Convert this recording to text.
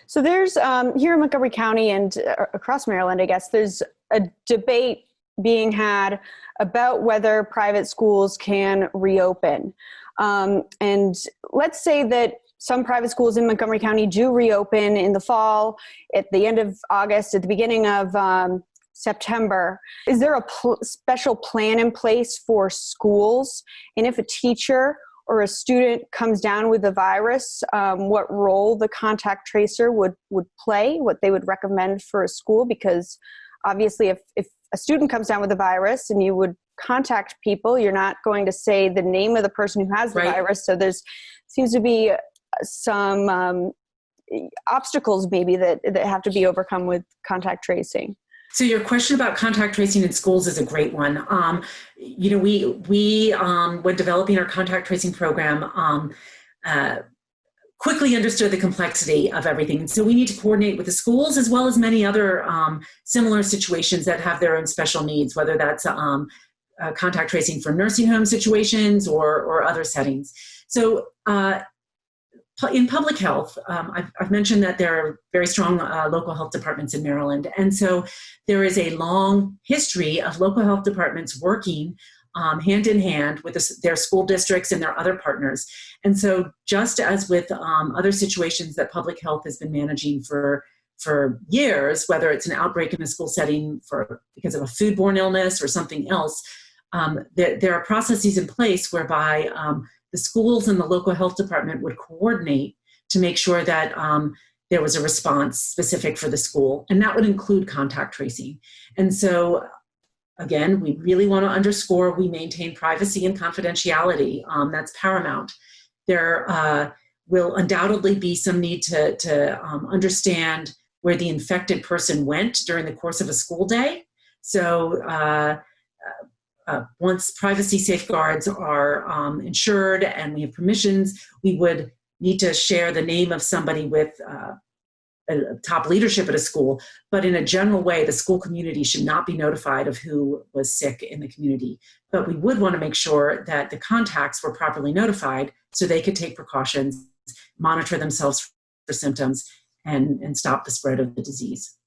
So there's, here in Montgomery County and across Maryland, I guess, there's a debate being had about whether private schools can reopen. And let's say that some private schools in Montgomery County do reopen in the fall, at the end of August, at the beginning of September. Is there a special plan in place for schools? And if a teacher or a student comes down with the virus, what role the contact tracer would play, what they would recommend for a school? Because obviously if a student comes down with the virus and you would contact people, you're not going to say the name of the person who has the virus. So there's seems to be some obstacles maybe that have to be overcome with contact tracing. So your question about contact tracing in schools is a great one. We when developing our contact tracing program, quickly understood the complexity of everything. And so we need to coordinate with the schools as well as many other similar situations that have their own special needs, whether that's contact tracing for nursing home situations or other settings. So in public health, I've mentioned that there are very strong local health departments in Maryland. And so there is a long history of local health departments working hand in hand with their school districts and their other partners. And so just as with other situations that public health has been managing for years, whether it's an outbreak in a school setting because of a foodborne illness or something else, there are processes in place whereby the schools and the local health department would coordinate to make sure that there was a response specific for the school, and that would include contact tracing. And so, again, we really want to underscore we maintain privacy and confidentiality. That's paramount. There will undoubtedly be some need to understand where the infected person went during the course of a school day. So once privacy safeguards are ensured and we have permissions, we would need to share the name of somebody with top leadership at a school. But in a general way, the school community should not be notified of who was sick in the community. But we would want to make sure that the contacts were properly notified so they could take precautions, monitor themselves for symptoms, and stop the spread of the disease.